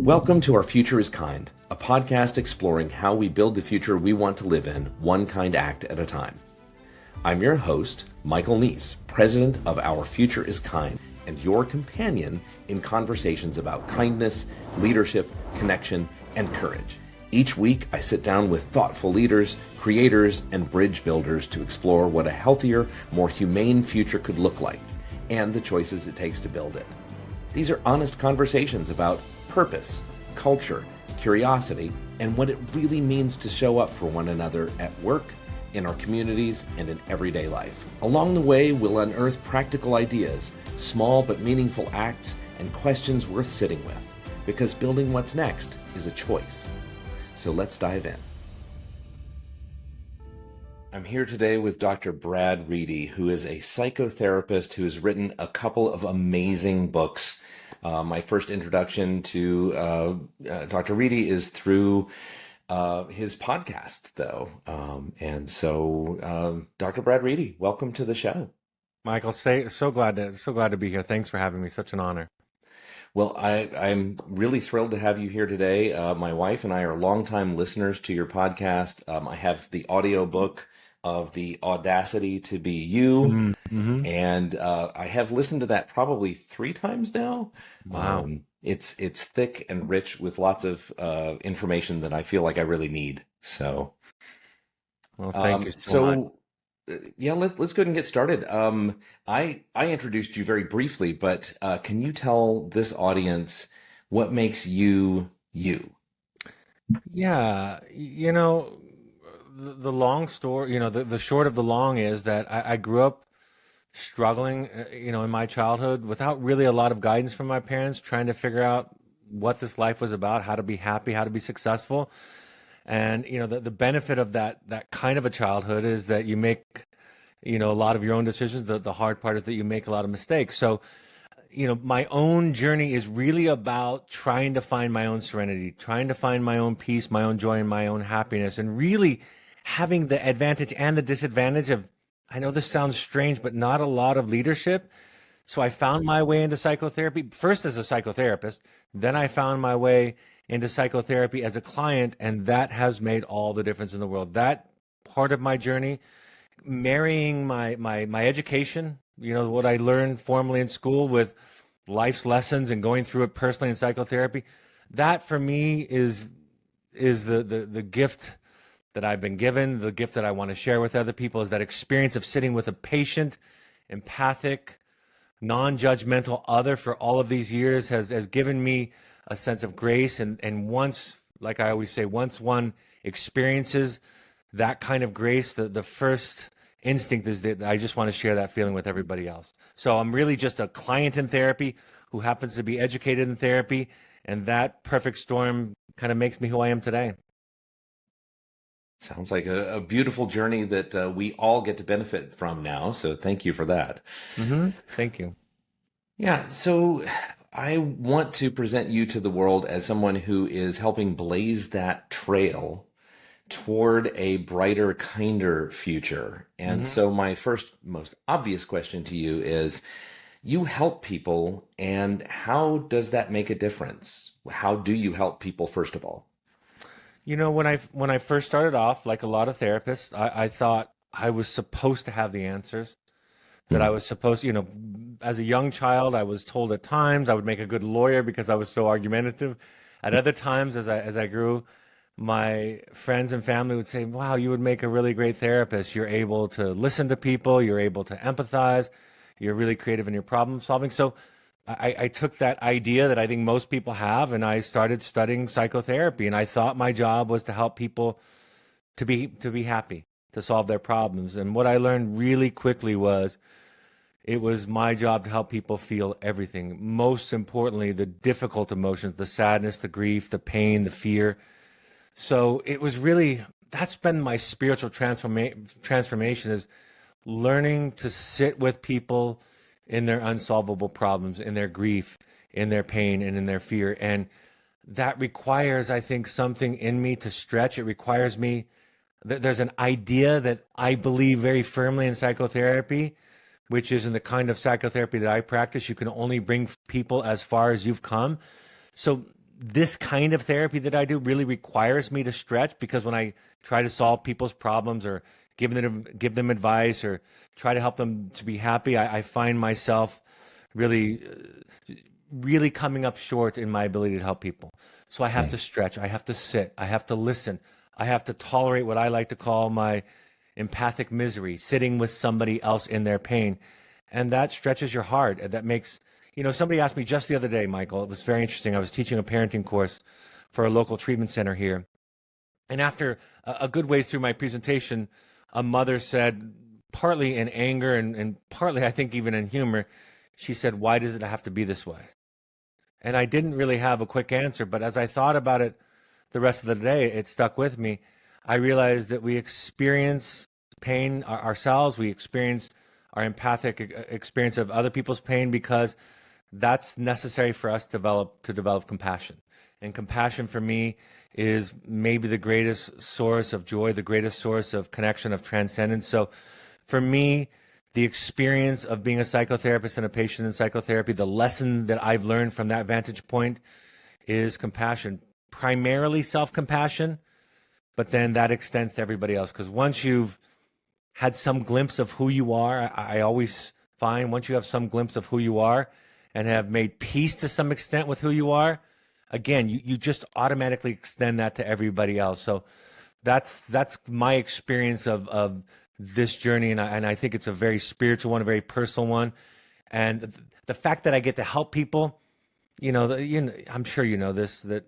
Welcome to Our Future is Kind, a podcast exploring how we build the future we want to live in, one kind act at a time. I'm your host, Michael Neece, president of Our Future is Kind, and your companion in conversations about kindness, leadership, connection, and courage. Each week, I sit down with thoughtful leaders, creators, and bridge builders to explore what a healthier, more humane future could look like, and the choices it takes to build it. These are honest conversations about purpose, culture, curiosity, and what it really means to show up for one another at work, in our communities, and in everyday life. Along the way, we'll unearth practical ideas, small but meaningful acts, and questions worth sitting with, because building what's next is a choice. So let's dive in. I'm here today with Dr. Brad Reedy, who is a psychotherapist who has written a couple of amazing books. My first introduction to Dr. Reedy is through his podcast, though. Dr. Brad Reedy, welcome to the show. Michael, so glad to be here. Thanks for having me. Such an honor. Well, I'm really thrilled to have you here today. My wife and I are longtime listeners to your podcast. I have the audio book of The Audacity to Be You, and I have listened to that probably 3 times now. Wow. It's thick and rich with lots of information that I feel like I really need. So, well, thank you so much. Yeah, let's go ahead and get started. I introduced you very briefly, but can you tell this audience what makes you you? Yeah, the long story, the short of the long is that I grew up struggling, in my childhood without really a lot of guidance from my parents, trying to figure out what this life was about, how to be happy, how to be successful. And, the benefit of that kind of a childhood is that you make, a lot of your own decisions. The hard part is that you make a lot of mistakes. So, my own journey is really about trying to find my own serenity, trying to find my own peace, my own joy, and my own happiness, and really having the advantage and the disadvantage of, I know this sounds strange, but not a lot of leadership. So I found my way into psychotherapy, first as a psychotherapist, then I found my way into psychotherapy as a client, and that has made all the difference in the world. That part of my journey, marrying my education, what I learned formally in school with life's lessons and going through it personally in psychotherapy, that for me is the gift that I've been given, the gift that I want to share with other people, is that experience of sitting with a patient, empathic, non-judgmental other for all of these years has given me a sense of grace. And once, like I always say, once one experiences that kind of grace, the first instinct is that I just want to share that feeling with everybody else. So I'm really just a client in therapy who happens to be educated in therapy, and that perfect storm kind of makes me who I am today. Sounds like a beautiful journey that we all get to benefit from now. So thank you for that. Thank you. Yeah. So I want to present you to the world as someone who is helping blaze that trail toward a brighter, kinder future. And so my first, most obvious question to you is, you help people, and how does that make a difference? How do you help people, first of all? When I first started off, like a lot of therapists, I thought I was supposed to have the answers, that I was supposed, as a young child, I was told at times I would make a good lawyer because I was so argumentative. At other times, as I grew, my friends and family would say, wow, you would make a really great therapist. You're able to listen to people. You're able to empathize. You're really creative in your problem solving. So I took that idea that I think most people have, and I started studying psychotherapy. And I thought my job was to help people to be happy, to solve their problems. And what I learned really quickly was it was my job to help people feel everything. Most importantly, the difficult emotions, the sadness, the grief, the pain, the fear. So it was really, that's been my spiritual transformation, is learning to sit with people in their unsolvable problems, in their grief, in their pain, and in their fear. And that requires, I think, something in me to stretch. It requires me, there's an idea that I believe very firmly in psychotherapy, which is in the kind of psychotherapy that I practice, you can only bring people as far as you've come. So this kind of therapy that I do really requires me to stretch, because when I try to solve people's problems or give them advice or try to help them to be happy, I find myself really really coming up short in my ability to help people. So I have to stretch, I have to sit, I have to listen, I have to tolerate what I like to call my empathic misery, sitting with somebody else in their pain. And that stretches your heart. And that makes, somebody asked me just the other day, Michael, it was very interesting. I was teaching a parenting course for a local treatment center here. And after a good ways through my presentation, a mother said, partly in anger and partly, I think, even in humor, she said, "Why does it have to be this way?" And I didn't really have a quick answer, but as I thought about it the rest of the day, it stuck with me. I realized that we experience pain ourselves. We experience our empathic experience of other people's pain because that's necessary for us to develop compassion. And compassion for me is maybe the greatest source of joy, the greatest source of connection, of transcendence. So for me, the experience of being a psychotherapist and a patient in psychotherapy, the lesson that I've learned from that vantage point is compassion, primarily self-compassion, but then that extends to everybody else. Because once you've had some glimpse of who you are, I always find once you have some glimpse of who you are and have made peace to some extent with who you are, again, you just automatically extend that to everybody else. So that's my experience of this journey, and I think it's a very spiritual one, a very personal one. And the fact that I get to help people, I'm sure you know this, that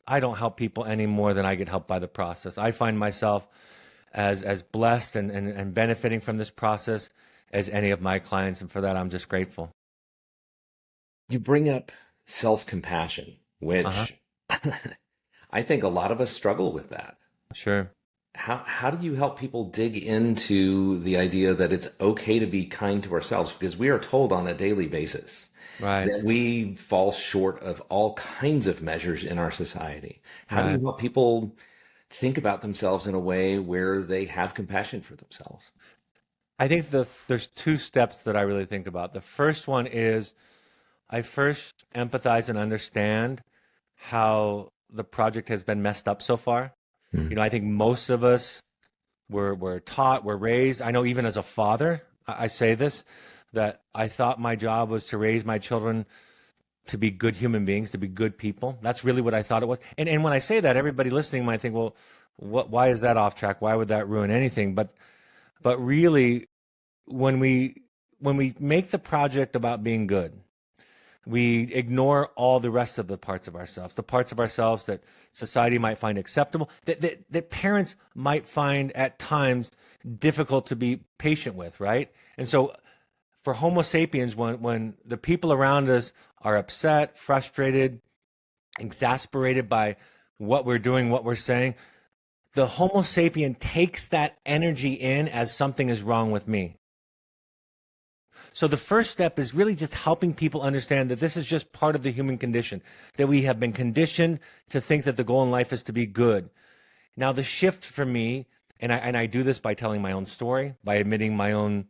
I don't help people any more than I get helped by the process. I find myself as blessed and benefiting from this process as any of my clients, and for that I'm just grateful. You bring up self-compassion, which I think a lot of us struggle with that. Sure. How do you help people dig into the idea that it's okay to be kind to ourselves? Because we are told on a daily basis that we fall short of all kinds of measures in our society. How do you help people think about themselves in a way where they have compassion for themselves? I think there's two steps that I really think about. The first one is I first empathize and understand how the project has been messed up so far. I think most of us were taught, were raised. I know even as a father, I say this, that I thought my job was to raise my children to be good human beings, to be good people. That's really what I thought it was. And when I say that, everybody listening might think, well, why is that off track? Why would that ruin anything? But really, when we make the project about being good, we ignore all the rest of the parts of ourselves, the parts of ourselves that society might find acceptable, that parents might find at times difficult to be patient with, right? And so for Homo sapiens, when the people around us are upset, frustrated, exasperated by what we're doing, what we're saying, the Homo sapien takes that energy in as something is wrong with me. So the first step is really just helping people understand that this is just part of the human condition, that we have been conditioned to think that the goal in life is to be good. Now the shift for me, and I do this by telling my own story, by admitting my own,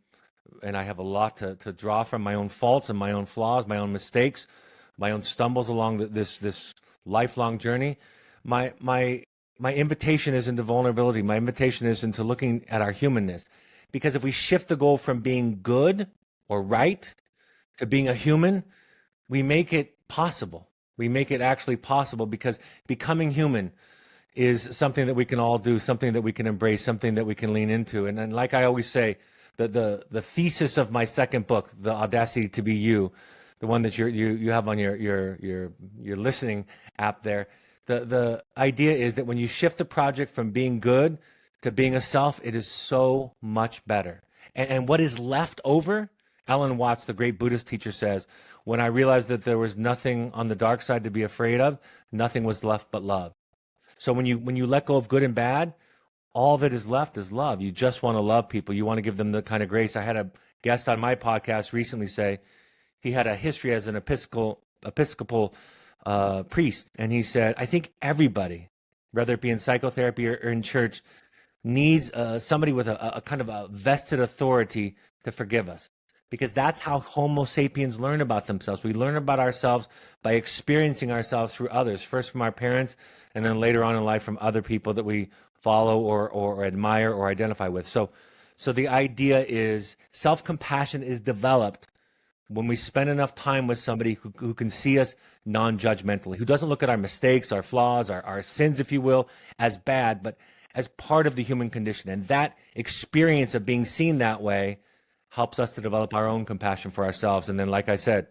and I have a lot to draw from, my own faults and my own flaws, my own mistakes, my own stumbles along this lifelong journey. My invitation is into vulnerability. My invitation is into looking at our humanness. Because if we shift the goal from being good or right to being a human, we make it possible. We make it actually possible, because becoming human is something that we can all do, something that we can embrace, something that we can lean into. And like I always say, the thesis of my second book, The Audacity to Be You, the one that you have on your listening app there, the idea is that when you shift the project from being good to being a self, it is so much better. And what is left over, Alan Watts, the great Buddhist teacher, says, when I realized that there was nothing on the dark side to be afraid of, nothing was left but love. So when you let go of good and bad, all that is left is love. You just want to love people. You want to give them the kind of grace. I had a guest on my podcast recently say he had a history as an Episcopal priest, and he said, I think everybody, whether it be in psychotherapy or in church, needs somebody with a kind of a vested authority to forgive us. because that's how Homo sapiens learn about themselves. We learn about ourselves by experiencing ourselves through others, first from our parents, and then later on in life from other people that we follow or admire or identify with. So the idea is self-compassion is developed when we spend enough time with somebody who can see us non-judgmentally, who doesn't look at our mistakes, our flaws, our sins, if you will, as bad, but as part of the human condition. And that experience of being seen that way helps us to develop our own compassion for ourselves. And then, like I said,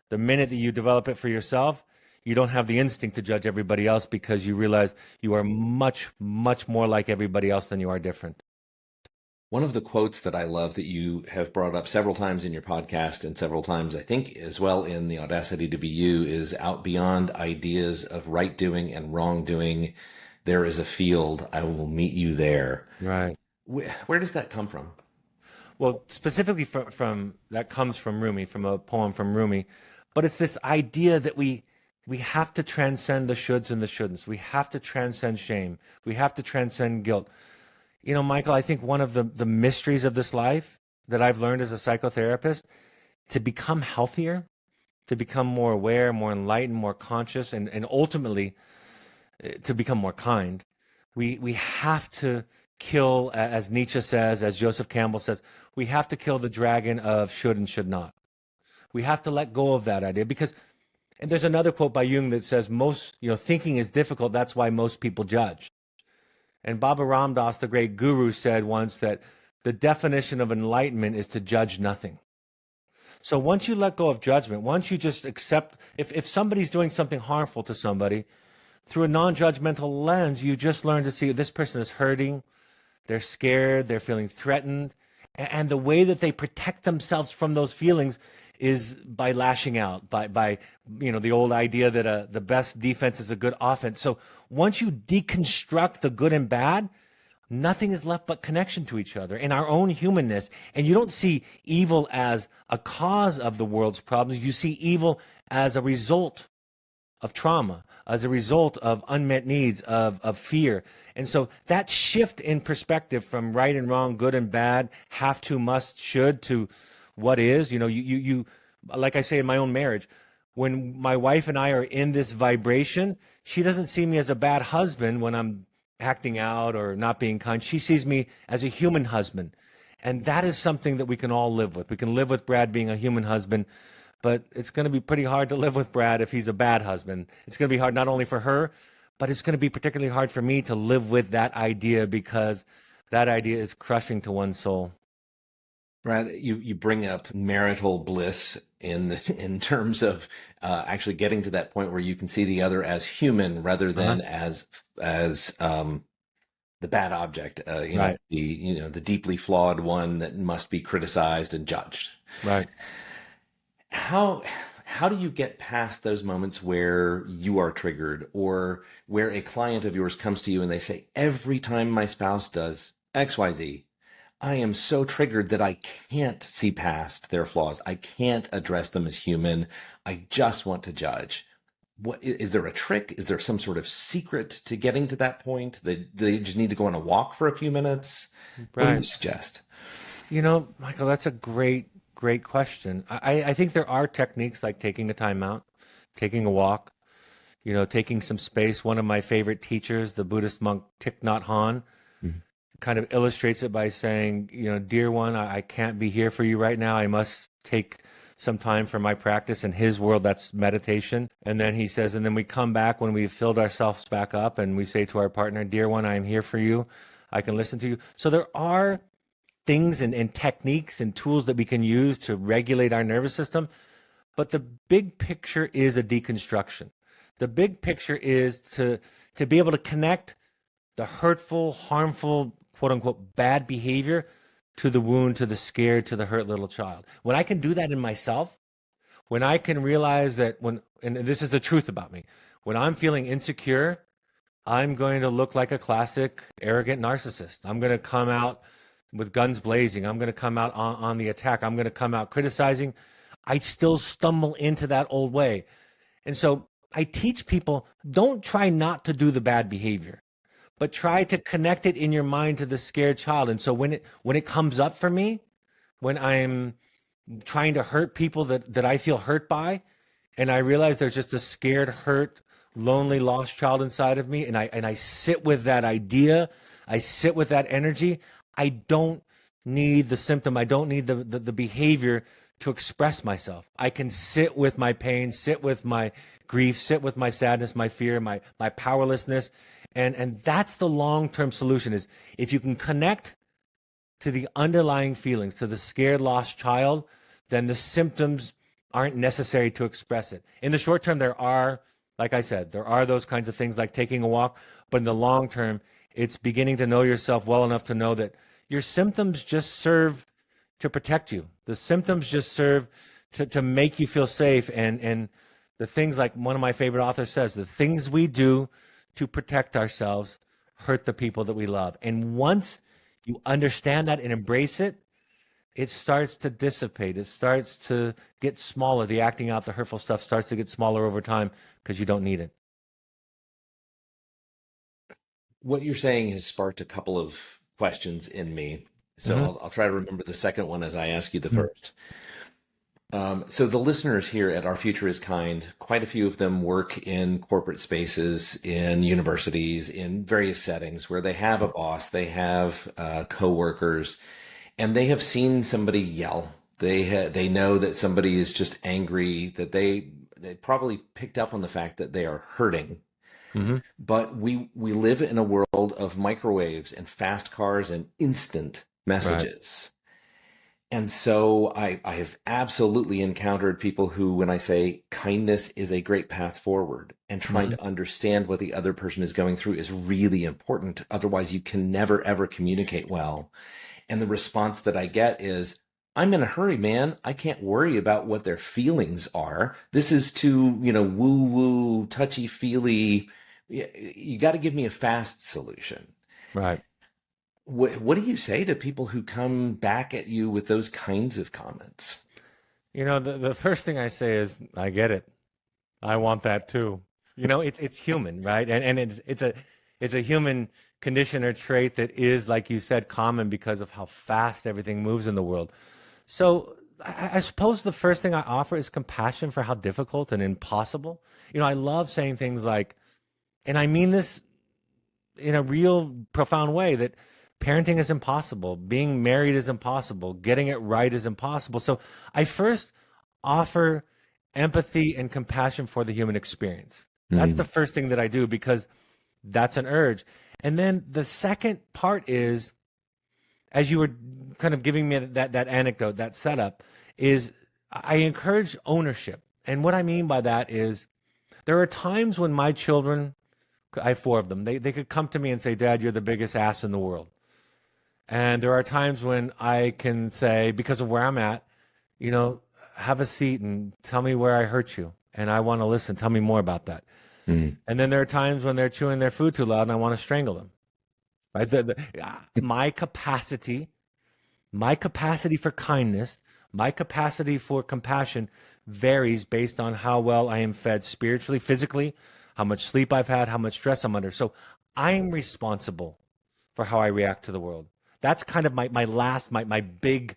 the minute that you develop it for yourself, you don't have the instinct to judge everybody else because you realize you are much, much more like everybody else than you are different. One of the quotes that I love that you have brought up several times in your podcast and several times, I think, as well in the Audacity to Be You is out beyond ideas of right doing and wrong doing. There is a field. I will meet you there. Right. Where does that come from? Well, specifically from that comes from Rumi, from a poem from Rumi. But it's this idea that we have to transcend the shoulds and the shouldn'ts. We have to transcend shame. We have to transcend guilt. You know, Michael, I think one of the mysteries of this life that I've learned as a psychotherapist, to become healthier, to become more aware, more enlightened, more conscious, and ultimately to become more kind, we have to kill, as Nietzsche says, as Joseph Campbell says, we have to kill the dragon of should and should not. We have to let go of that idea because, and there's another quote by Jung that says, thinking is difficult. That's why most people judge. And Baba Ram Dass, the great guru, said once that the definition of enlightenment is to judge nothing. So once you let go of judgment, once you just accept, if somebody's doing something harmful to somebody, through a non-judgmental lens, you just learn to see this person is hurting, they're scared, they're feeling threatened, and the way that they protect themselves from those feelings is by lashing out, by the old idea that the best defense is a good offense. So once you deconstruct the good and bad, nothing is left but connection to each other and our own humanness. And you don't see evil as a cause of the world's problems. You see evil as a result of trauma, as a result of unmet needs, of fear. And so that shift in perspective from right and wrong, good and bad, have to, must, should, to what is, you like I say in my own marriage, when my wife and I are in this vibration, she doesn't see me as a bad husband when I'm acting out or not being kind. She sees me as a human husband. And that is something that we can all live with. We can live with Brad being a human husband, but it's going to be pretty hard to live with Brad if he's a bad husband. It's going to be hard not only for her, but it's going to be particularly hard for me to live with that idea because that idea is crushing to one's soul. Brad, you bring up marital bliss in terms of actually getting to that point where you can see the other as human rather than as the bad object, right. the deeply flawed one that must be criticized and judged. Right. How do you get past those moments where you are triggered or where a client of yours comes to you and they say, every time my spouse does XYZ, I am so triggered that I can't see past their flaws. I can't address them as human. I just want to judge. What is there a trick? Is there some sort of secret to getting to that point? They just need to go on a walk for a few minutes? Right. What do you suggest? Michael, that's a great question. I think there are techniques like taking a timeout, taking a walk, taking some space. One of my favorite teachers, the Buddhist monk Thich Nhat Hanh, kind of illustrates it by saying, dear one, I can't be here for you right now. I must take some time for my practice. In his world, that's meditation. And then he says, and then we come back when we've filled ourselves back up and we say to our partner, dear one, I am here for you. I can listen to you. So there are things and techniques and tools that we can use to regulate our nervous system. But the big picture is a deconstruction. The big picture is to be able to connect the hurtful, harmful, quote unquote, bad behavior to the wound, to the scared, to the hurt little child. When I can do that in myself, when I can realize that and this is the truth about me, when I'm feeling insecure, I'm going to look like a classic arrogant narcissist. I'm going to come out with guns blazing. I'm going to come out on the attack. I'm going to come out criticizing. I still stumble into that old way. And so I teach people, don't try not to do the bad behavior, but try to connect it in your mind to the scared child. And so when it comes up for me, when I'm, trying to hurt people that I feel hurt by. And I realize there's just a scared, hurt, lonely, lost child inside of me. And I sit with that idea. I sit with that energy. I don't need the symptom. I don't need the behavior to express myself. I can sit with my pain, sit with my grief, sit with my sadness, my fear, my powerlessness. And that's the long-term solution, is if you can connect to the underlying feelings, to the scared, lost child, then the symptoms aren't necessary to express it. In the short term, there are, like I said, there are those kinds of things like taking a walk. But in the long term, it's beginning to know yourself well enough to know that your symptoms just serve to protect you. The symptoms just serve to make you feel safe. And the things, like one of my favorite authors says, the things we do to protect ourselves hurt the people that we love. And once you understand that and embrace it, it starts to dissipate. It starts to get smaller. The acting out, the hurtful stuff starts to get smaller over time because you don't need it. What you're saying has sparked a couple of questions in me. So I'll try to remember the second one as I ask you the first. So the listeners here at Our Future is Kind, quite a few of them work in corporate spaces, in universities, in various settings where they have a boss, they have coworkers, and they have seen somebody yell. They know that somebody is just angry, that they probably picked up on the fact that they are hurting. But we live in a world of microwaves and fast cars and instant messages. Right. And so I have absolutely encountered people who, when I say kindness is a great path forward, and trying to understand what the other person is going through is really important. Otherwise, you can never, ever communicate well. And the response that I get is, I'm in a hurry, man. I can't worry about what their feelings are. This is too, woo-woo, touchy-feely. You got to give me a fast solution. Right. What do you say to people who come back at you with those kinds of comments? The first thing I say is, I get it. I want that too. It's human, right? And it's a human condition or trait that is, like you said, common because of how fast everything moves in the world. So I suppose the first thing I offer is compassion for how difficult and impossible. I love saying things like, and I mean this in a real profound way, that parenting is impossible. Being married is impossible. Getting it right is impossible. So I first offer empathy and compassion for the human experience. That's the first thing that I do, because that's an urge. And then the second part is, as you were kind of giving me that anecdote, that setup, is I encourage ownership. And what I mean by that is, there are times when my children, I have 4 of them, they could come to me and say, Dad, you're the biggest ass in the world. And there are times when I can say, because of where I'm at, have a seat and tell me where I hurt you. And I want to listen. Tell me more about that. And then there are times when they're chewing their food too loud and I want to strangle them. Right? My capacity for kindness, my capacity for compassion varies based on how well I am fed spiritually, physically, how much sleep I've had, how much stress I'm under. So I'm responsible for how I react to the world. That's kind of my big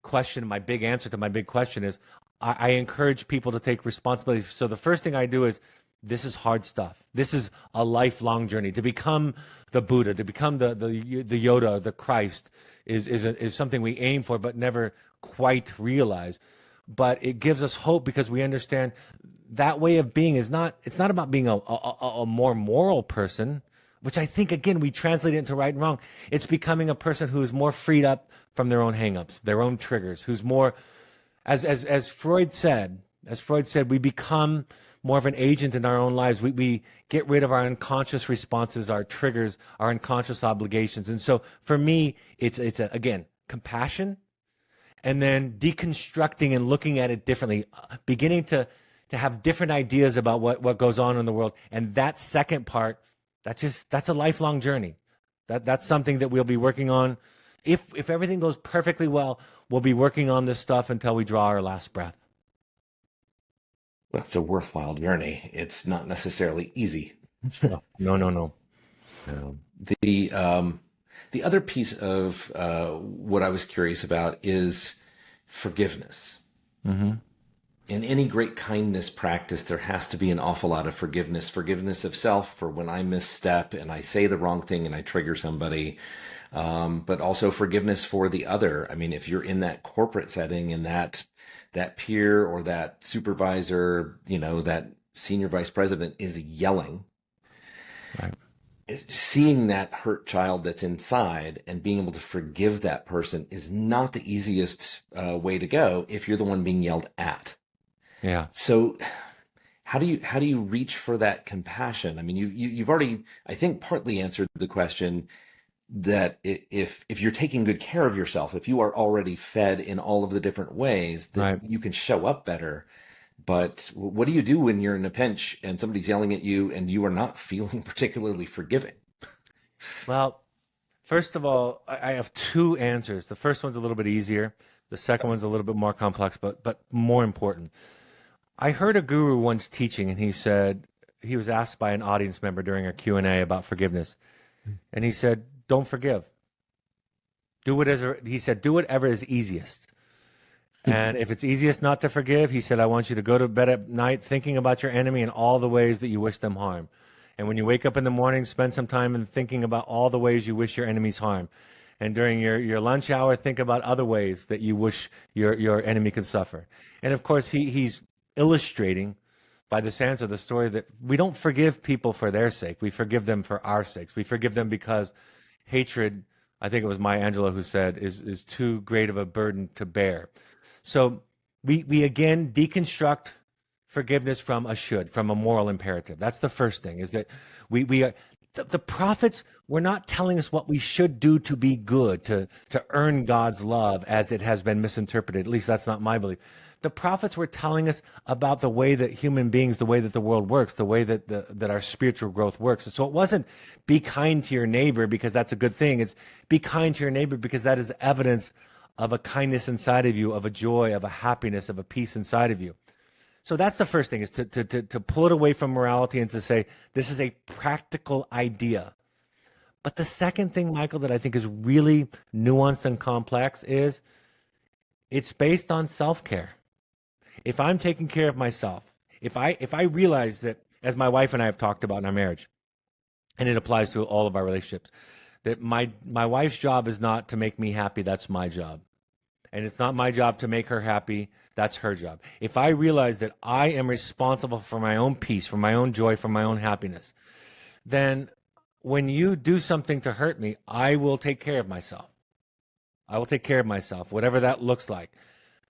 question, my big answer to my big question is, I encourage people to take responsibility. So the first thing I do is, this is hard stuff. This is a lifelong journey. To become the Buddha, to become the Yoda, the Christ, is something we aim for but never quite realize. But it gives us hope because we understand that way of being it's not about being a more moral person, which I think, again, we translate it into right and wrong. It's becoming a person who is more freed up from their own hangups, their own triggers, who's more, as Freud said, we become more of an agent in our own lives. We get rid of our unconscious responses, our triggers, our unconscious obligations. And so for me, it's again, compassion, and then deconstructing and looking at it differently, beginning to have different ideas about what goes on in the world. And that second part, that's a lifelong journey. That's something that we'll be working on. If everything goes perfectly well, we'll be working on this stuff until we draw our last breath. Well, it's a worthwhile journey. It's not necessarily easy. No. The other piece of what I was curious about is, forgiveness. Mm-hmm. In any great kindness practice, there has to be an awful lot of forgiveness. Forgiveness of self for when I misstep and I say the wrong thing and I trigger somebody, but also forgiveness for the other. I mean, if you're in that corporate setting and that peer or that supervisor, that senior vice president is yelling, Right. Seeing that hurt child that's inside and being able to forgive that person is not the easiest way to go if you're the one being yelled at. Yeah. So how do you reach for that compassion? I mean, you've already, I think, partly answered the question that if you're taking good care of yourself, if you are already fed in all of the different ways, that Right. you can show up better. But what do you do when you're in a pinch and somebody's yelling at you and you are not feeling particularly forgiving? Well, first of all, I have two answers. The first one's a little bit easier. The second one's a little bit more complex, but more important. I heard a guru once teaching, and he said, he was asked by an audience member during a Q&A about forgiveness. And he said, don't forgive. He said, do whatever is easiest. And if it's easiest not to forgive, he said, I want you to go to bed at night thinking about your enemy and all the ways that you wish them harm. And when you wake up in the morning, spend some time in thinking about all the ways you wish your enemies harm. And during your lunch hour, think about other ways that you wish your enemy could suffer. And of course, he's illustrating by this answer the story that we don't forgive people for their sake. We forgive them for our sakes. We forgive them because hatred, I think it was Maya Angelou who said, is too great of a burden to bear. So we again deconstruct forgiveness from a should, from a moral imperative. That's the first thing, is that we are, the prophets were not telling us what we should do to be good, to earn God's love, as it has been misinterpreted. At least that's not my belief. The prophets were telling us about the way that human beings, the way that the world works, the way that that our spiritual growth works. And so it wasn't be kind to your neighbor because that's a good thing. It's be kind to your neighbor because that is evidence of a kindness inside of you, of a joy, of a happiness, of a peace inside of you. So that's the first thing, is to pull it away from morality and to say, this is a practical idea. But the second thing, Michael, that I think is really nuanced and complex is it's based on self-care. If I'm taking care of myself, if I realize that, as my wife and I have talked about in our marriage, and it applies to all of our relationships, that my wife's job is not to make me happy, that's my job. And it's not my job to make her happy, that's her job. If I realize that I am responsible for my own peace, for my own joy, for my own happiness, then when you do something to hurt me, I will take care of myself. I will take care of myself, whatever that looks like.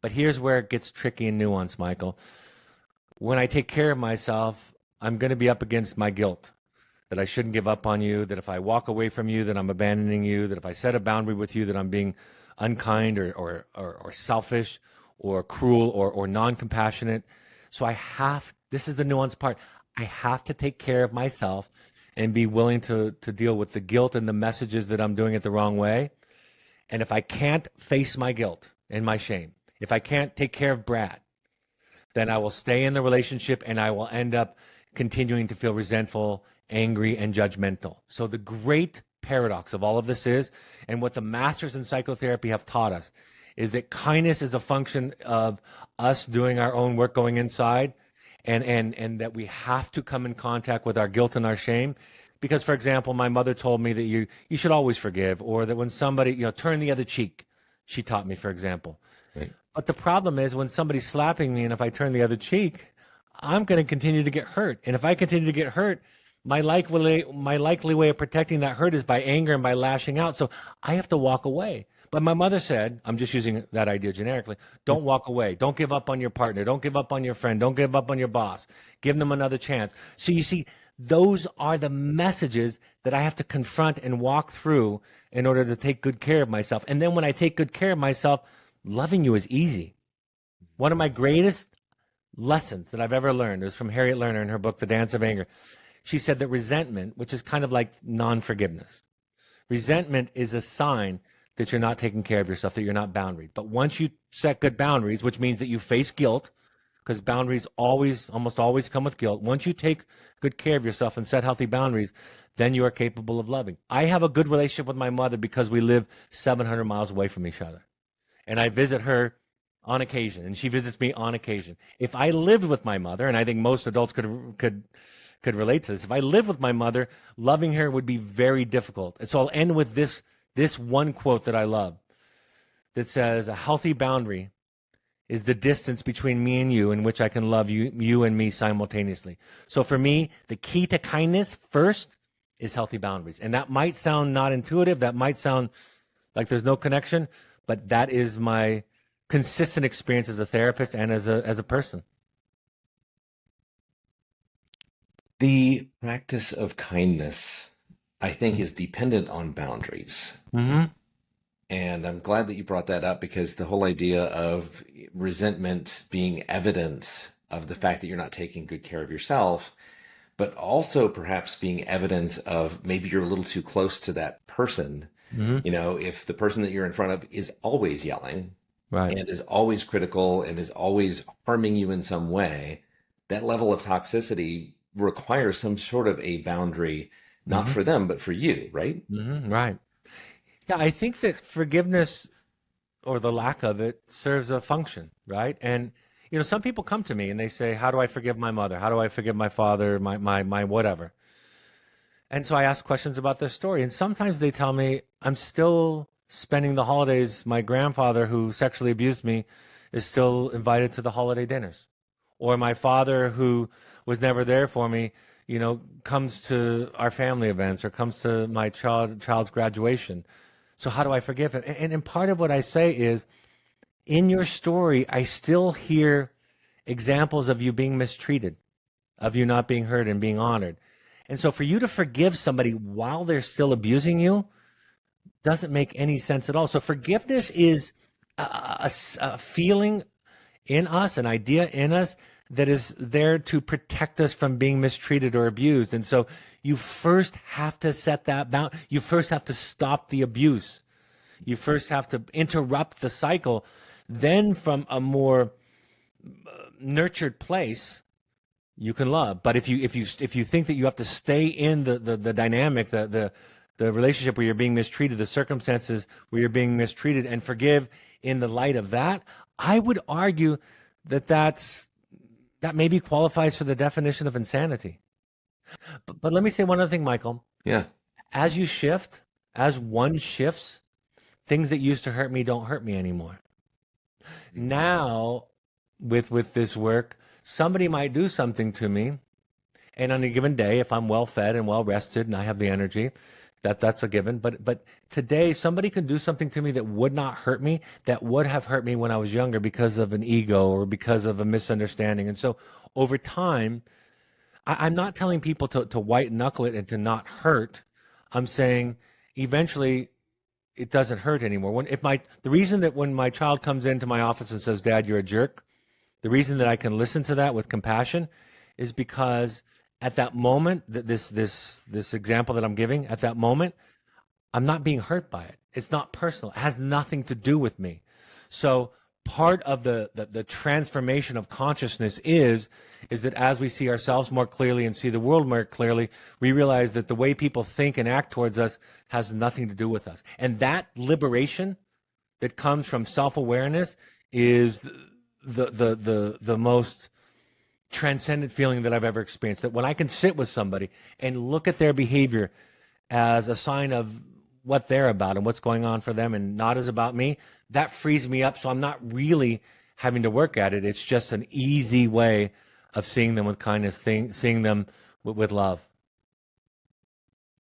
But here's where it gets tricky and nuanced, Michael. When I take care of myself, I'm going to be up against my guilt, that I shouldn't give up on you, that if I walk away from you, that I'm abandoning you, that if I set a boundary with you, that I'm being unkind or selfish or cruel or non-compassionate. So this is the nuanced part, I have to take care of myself and be willing to deal with the guilt and the messages that I'm doing it the wrong way. And if I can't face my guilt and my shame, if I can't take care of Brad, then I will stay in the relationship and I will end up continuing to feel resentful, angry, and judgmental. So the great paradox of all of this is, and what the masters in psychotherapy have taught us, is that kindness is a function of us doing our own work, going inside, and that we have to come in contact with our guilt and our shame. Because, for example, my mother told me that you should always forgive, or that when somebody, turn the other cheek, she taught me, for example. Right. But the problem is when somebody's slapping me and if I turn the other cheek, I'm going to continue to get hurt. And if I continue to get hurt, my likely way of protecting that hurt is by anger and by lashing out. So I have to walk away. But my mother said, I'm just using that idea generically, don't walk away. Don't give up on your partner. Don't give up on your friend. Don't give up on your boss. Give them another chance. So you see, those are the messages that I have to confront and walk through in order to take good care of myself. And then when I take good care of myself, loving you is easy. One of my greatest lessons that I've ever learned is from Harriet Lerner in her book, The Dance of Anger. She said that resentment, which is kind of like non-forgiveness, resentment is a sign that you're not taking care of yourself, that you're not boundaried. But once you set good boundaries, which means that you face guilt, because boundaries almost always come with guilt. Once you take good care of yourself and set healthy boundaries, then you are capable of loving. I have a good relationship with my mother because we live 700 miles away from each other. And I visit her on occasion, and she visits me on occasion. If I lived with my mother, and I think most adults could relate to this, if I lived with my mother, loving her would be very difficult. And so I'll end with this one quote that I love that says, "A healthy boundary is the distance between me and you in which I can love you and me simultaneously." So for me, the key to kindness first is healthy boundaries. And that might sound not intuitive. That might sound like there's no connection, but that is my consistent experience as a therapist and as a person. The practice of kindness, I think, is dependent on boundaries. Mm-hmm. And I'm glad that you brought that up, because the whole idea of resentment being evidence of the fact that you're not taking good care of yourself, but also perhaps being evidence of maybe you're a little too close to that person. Mm-hmm. You know, if the person that you're in front of is always yelling, Right. and is always critical and is always harming you in some way, that level of toxicity requires some sort of a boundary, not Mm-hmm. for them, but for you, right? Mm-hmm. Right. Yeah, I think that forgiveness, or the lack of it, serves a function, right? And some people come to me and they say, "How do I forgive my mother? How do I forgive my father, my whatever?" And so I ask questions about their story, and sometimes they tell me, "I'm still spending the holidays. My grandfather, who sexually abused me, is still invited to the holiday dinners," or "My father, who was never there for me, comes to our family events or comes to my child's graduation. So how do I forgive him?" And part of what I say is, in your story, I still hear examples of you being mistreated, of you not being heard and being honored. And so for you to forgive somebody while they're still abusing you doesn't make any sense at all. So forgiveness is a feeling in us, an idea in us that is there to protect us from being mistreated or abused. And so you first have to set that bound. You first have to stop the abuse. You first have to interrupt the cycle. Then from a more nurtured place, you can love. But if you think that you have to stay in the dynamic, the relationship where you're being mistreated, the circumstances where you're being mistreated, and forgive in the light of that, I would argue that maybe qualifies for the definition of insanity. But let me say one other thing, Michael. Yeah. As one shifts, things that used to hurt me don't hurt me anymore. Now, with this work, somebody might do something to me, and on a given day, if I'm well fed and well rested and I have the energy, that's a given. But today, somebody can do something to me that would not hurt me, that would have hurt me when I was younger because of an ego or because of a misunderstanding. And so over time, I'm not telling people to white knuckle it and to not hurt. I'm saying eventually it doesn't hurt anymore. The reason that when my child comes into my office and says, "Dad, you're a jerk," the reason that I can listen to that with compassion is because at that moment, this example that I'm giving, at that moment, I'm not being hurt by it. It's not personal. It has nothing to do with me. So part of the transformation of consciousness is that as we see ourselves more clearly and see the world more clearly, we realize that the way people think and act towards us has nothing to do with us. And that liberation that comes from self-awareness is the most transcendent feeling that I've ever experienced. That when I can sit with somebody and look at their behavior as a sign of what they're about and what's going on for them and not as about me, that frees me up. So I'm not really having to work at it. It's just an easy way of seeing them with kindness, seeing them with love.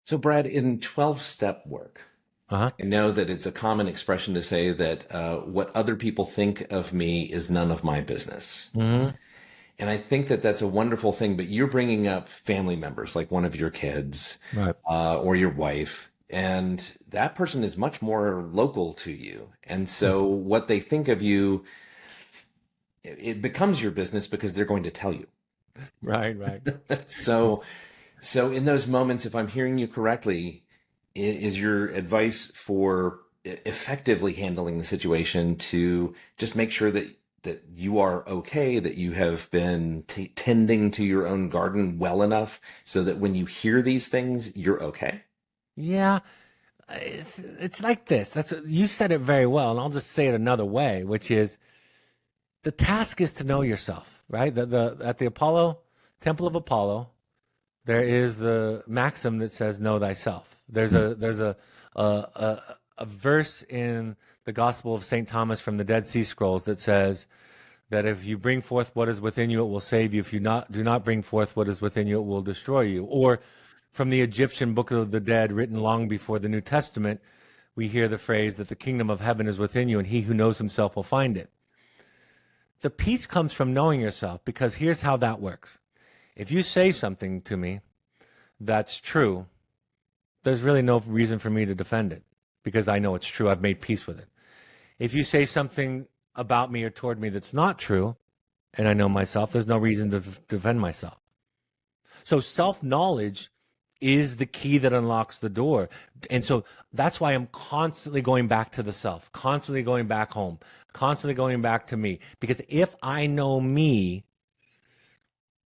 So Brad, in 12-step work, I know that it's a common expression to say that what other people think of me is none of my business. Mm-hmm. And I think that that's a wonderful thing, but you're bringing up family members, like one of your kids, Right. Or your wife, and that person is much more local to you. And so what they think of you, it becomes your business because they're going to tell you. Right. So in those moments, if I'm hearing you correctly, is your advice for effectively handling the situation to just make sure that you are okay, that you have been tending to your own garden well enough so that when you hear these things, you're okay? Yeah, it's like this. You said it very well, and I'll just say it another way, which is the task is to know yourself, right? At the Apollo, Temple of Apollo, there is the maxim that says, know thyself. There's a verse in the Gospel of St. Thomas from the Dead Sea Scrolls that says that if you bring forth what is within you, it will save you. If you do not bring forth what is within you, it will destroy you. Or from the Egyptian Book of the Dead, written long before the New Testament, we hear the phrase that the kingdom of heaven is within you, and he who knows himself will find it. The peace comes from knowing yourself, because here's how that works. If you say something to me that's true, there's really no reason for me to defend it, because I know it's true. I've made peace with it. If you say something about me or toward me that's not true, and I know myself, there's no reason to defend myself. So self-knowledge is the key that unlocks the door. And so that's why I'm constantly going back to the self, constantly going back home, constantly going back to me. Because if I know me,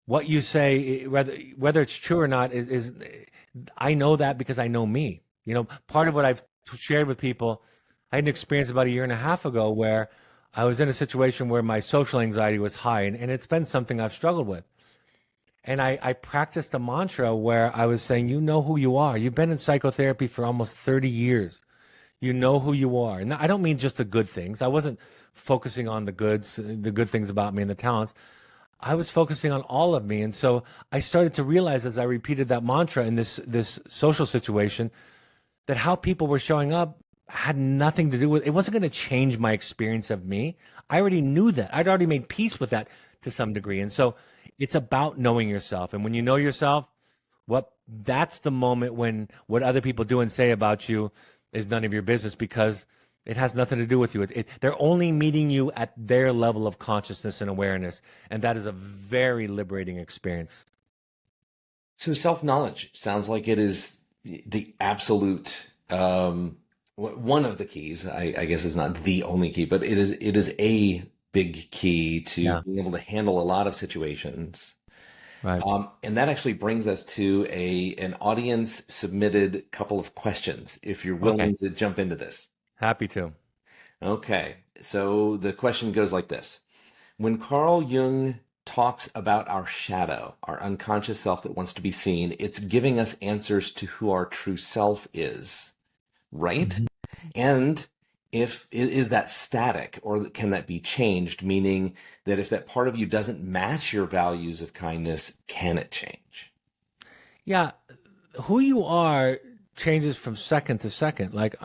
what you say, whether it's true or not, is I know that because I know me. You know, part of what I've shared with people, I had an experience about 1.5 years ago where I was in a situation where my social anxiety was high, and it's been something I've struggled with. And I practiced a mantra where I was saying, you know who you are. You've been in psychotherapy for almost 30 years. You know who you are. And I don't mean just the good things. I wasn't focusing on the good things about me and the talents. I was focusing on all of me. And so I started to realize as I repeated that mantra in this social situation that how people were showing up had nothing to do with, it wasn't going to change my experience of me. I already knew that. I'd already made peace with that to some degree. And so it's about knowing yourself. And when you know yourself, that's the moment when what other people do and say about you is none of your business, because it has nothing to do with you. They're only meeting you at their level of consciousness and awareness. And that is a very liberating experience. So self-knowledge sounds like it is the absolute, one of the keys. I guess is not the only key, but it is a big key to being able to handle a lot of situations. Right. And that actually brings us to an audience submitted couple of questions, if you're willing to jump into this. Happy to. Okay. So the question goes like this. When Carl Jung talks about our shadow, our unconscious self that wants to be seen, it's giving us answers to who our true self is, right? Mm-hmm. And is that static, or can that be changed? Meaning that if that part of you doesn't match your values of kindness, can it change? Yeah. Who you are changes from second to second. Like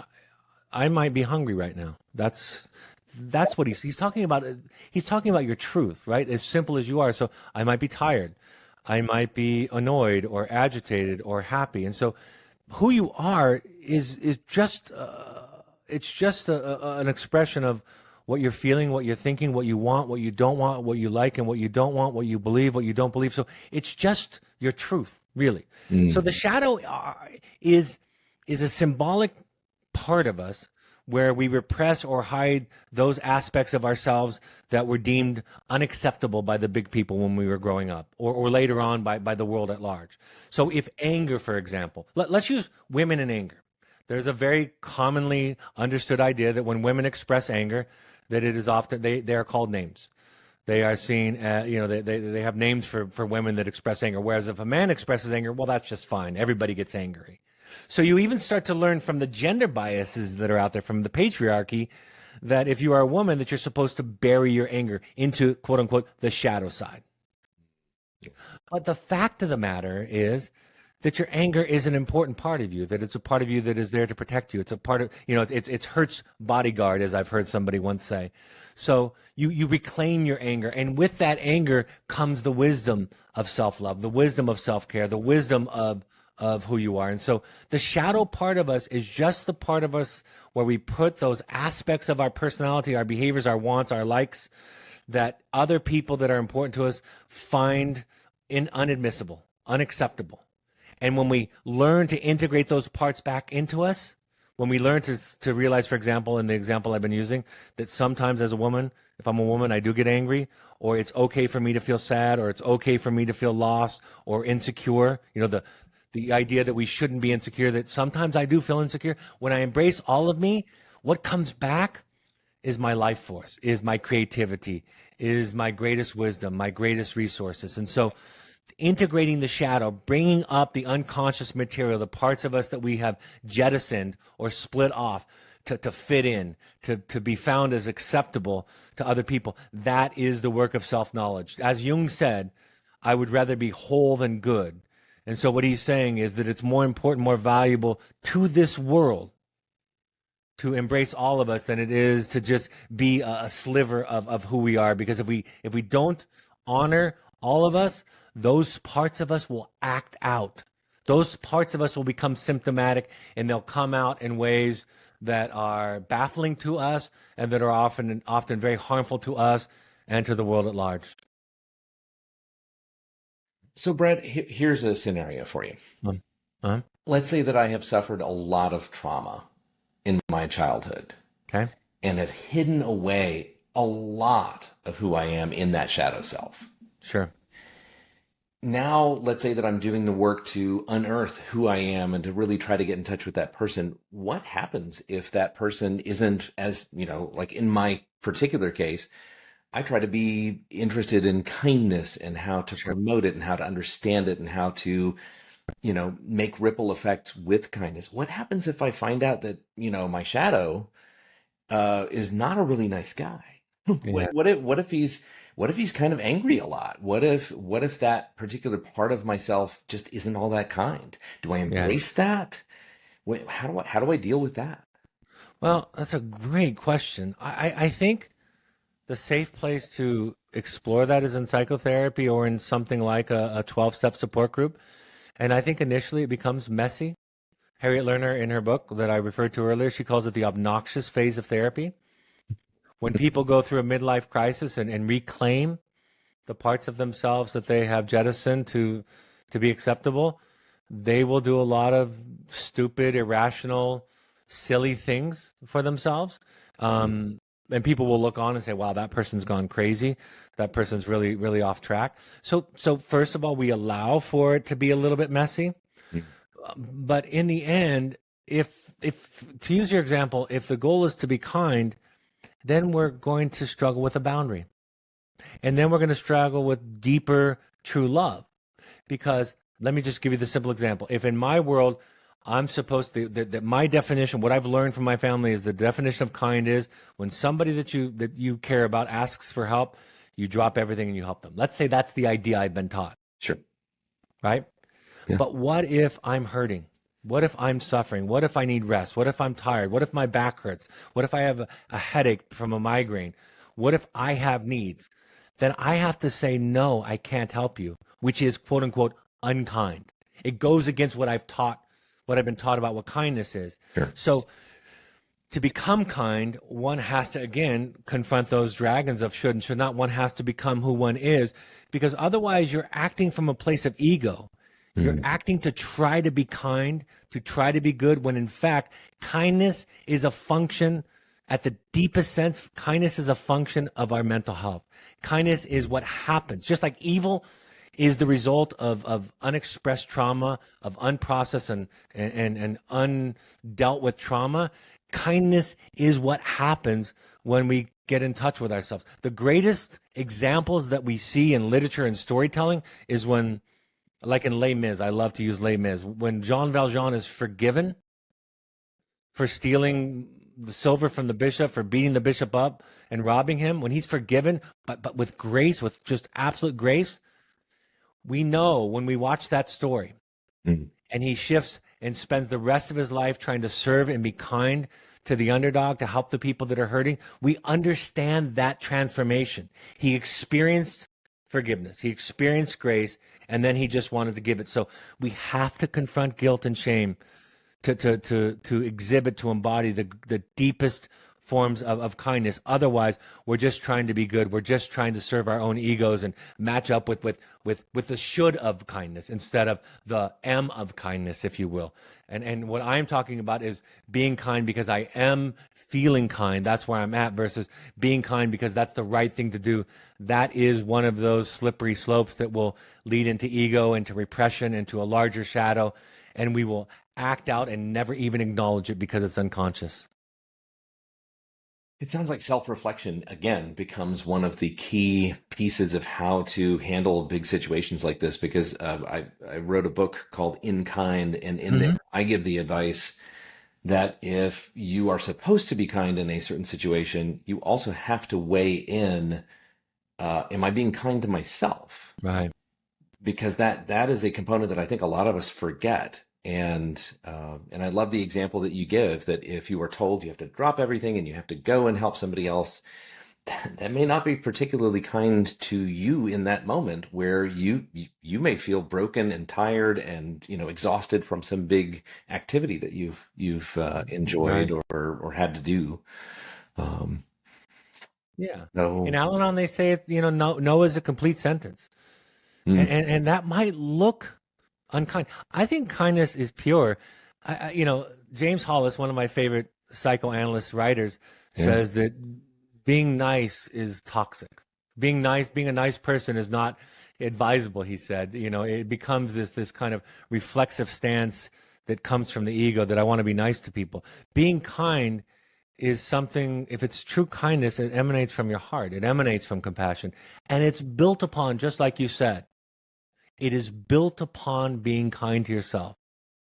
I might be hungry right now. That's what he's talking about. He's talking about your truth, right? As simple as you are. So I might be tired. I might be annoyed or agitated or happy. And so who you are is just, it's just an expression of what you're feeling, what you're thinking, what you want, what you don't want, what you like and what you don't want, what you believe, what you don't believe. So it's just your truth, really. So the shadow is a symbolic part of us where we repress or hide those aspects of ourselves that were deemed unacceptable by the big people when we were growing up, or later on by the world at large. So if anger, for example, let's use women and anger. There's a very commonly understood idea that when women express anger, that it is often, they are called names. They are seen, they have names for women that express anger. Whereas if a man expresses anger, well, that's just fine. Everybody gets angry. So you even start to learn from the gender biases that are out there, from the patriarchy, that if you are a woman, that you're supposed to bury your anger into, quote unquote, the shadow side. But the fact of the matter is that your anger is an important part of you, that it's a part of you that is there to protect you. It's a part of, it's Hertz's bodyguard, as I've heard somebody once say. So you reclaim your anger. And with that anger comes the wisdom of self-love, the wisdom of self-care, the wisdom of who you are. And so the shadow part of us is just the part of us where we put those aspects of our personality, our behaviors, our wants, our likes, that other people that are important to us find unadmissible, unacceptable. And when we learn to integrate those parts back into us, when we learn to realize, for example, in the example I've been using, that sometimes as a woman, if I'm a woman, I do get angry, or it's okay for me to feel sad, or it's okay for me to feel lost or insecure. The idea that we shouldn't be insecure, that sometimes I do feel insecure. When I embrace all of me, what comes back is my life force, is my creativity, is my greatest wisdom, my greatest resources. And so integrating the shadow, bringing up the unconscious material, the parts of us that we have jettisoned or split off to fit in, to be found as acceptable to other people, that is the work of self-knowledge. As Jung said, I would rather be whole than good. And so what he's saying is that it's more important, more valuable to this world to embrace all of us than it is to just be a sliver of who we are. Because if we don't honor all of us, those parts of us will act out. Those parts of us will become symptomatic, and they'll come out in ways that are baffling to us and that are often very harmful to us and to the world at large. So, Brett, here's a scenario for you. Let's say that I have suffered a lot of trauma in my childhood, okay, and have hidden away a lot of who I am in that shadow self. Sure. Now, let's say that I'm doing the work to unearth who I am and to really try to get in touch with that person. What happens if that person isn't, as, like in my particular case, I try to be interested in kindness and how to promote it and how to understand it and how to, make ripple effects with kindness. What happens if I find out that, my shadow is not a really nice guy? Yeah. What if he's kind of angry a lot? What if that particular part of myself just isn't all that kind? Do I embrace that? How do I deal with that? Well, that's a great question. I think the safe place to explore that is in psychotherapy or in something like a 12-step support group. And I think initially it becomes messy. Harriet Lerner, in her book that I referred to earlier, she calls it the obnoxious phase of therapy. When people go through a midlife crisis and reclaim the parts of themselves that they have jettisoned to be acceptable, they will do a lot of stupid, irrational, silly things for themselves. And people will look on and say, wow, that person's gone crazy. That person's really, really off track. So first of all, we allow for it to be a little bit messy. But in the end, if to use your example, if the goal is to be kind, then we're going to struggle with a boundary. And then we're going to struggle with deeper, true love. Because let me just give you the simple example. If in my world, I'm supposed to, that my definition, what I've learned from my family is the definition of kind is when somebody that you care about asks for help, you drop everything and you help them. Let's say that's the idea I've been taught. Sure. Right? Yeah. But what if I'm hurting? What if I'm suffering? What if I need rest? What if I'm tired? What if my back hurts? What if I have a headache from a migraine? What if I have needs? Then I have to say, no, I can't help you, which is quote unquote unkind. It goes against what I've been taught about what kindness is. Sure. So to become kind, one has to, again, confront those dragons of should and should not. One has to become who one is, because otherwise you're acting from a place of ego. You're acting to try to be kind, to try to be good, when in fact, kindness is a function, at the deepest sense, kindness is a function of our mental health. Kindness is what happens. Just like evil is the result of unexpressed trauma, of unprocessed and undealt with trauma, kindness is what happens when we get in touch with ourselves. The greatest examples that we see in literature and storytelling is when, like in 𝐸𝐵𝐻, I love to use 𝐸𝐵𝐻. When Jean Valjean is forgiven for stealing the silver from the bishop, for beating the bishop up and robbing him, when he's forgiven, but with grace, with just absolute grace, we know when we watch that story and he shifts and spends the rest of his life trying to serve and be kind to the underdog, to help the people that are hurting, we understand that transformation. He experienced forgiveness. He experienced grace, and then he just wanted to give it. So we have to confront guilt and shame to exhibit, to embody the deepest forms of kindness. Otherwise, we're just trying to be good. We're just trying to serve our own egos and match up with the should of kindness instead of the am of kindness, if you will. And what I'm talking about is being kind because I am feeling kind. That's where I'm at, versus being kind because that's the right thing to do. That is one of those slippery slopes that will lead into ego, into repression, into a larger shadow, and we will act out and never even acknowledge it because it's unconscious. It sounds like self-reflection, again, becomes one of the key pieces of how to handle big situations like this, because I wrote a book called In Kind, and in there Hmm. I give the advice that if you are supposed to be kind in a certain situation, you also have to weigh in, am I being kind to myself? Right. Because that is a component that I think a lot of us forget. And I love the example that you give, that if you are told you have to drop everything and you have to go and help somebody else, that may not be particularly kind to you in that moment, where you may feel broken and tired and, exhausted from some big activity that you've enjoyed, Right. or had to do. Um, Yeah. In so Al-Anon, they say, no, no is a complete sentence. And, mm, and, and that might look unkind. I think kindness is pure. James Hollis, one of my favorite psychoanalyst writers, yeah, says that being nice is toxic. Being nice, being a nice person is not advisable, he said. It becomes this kind of reflexive stance that comes from the ego, that I want to be nice to people. Being kind is something, if it's true kindness, it emanates from your heart. It emanates from compassion. And it's built upon, just like you said, it is built upon being kind to yourself.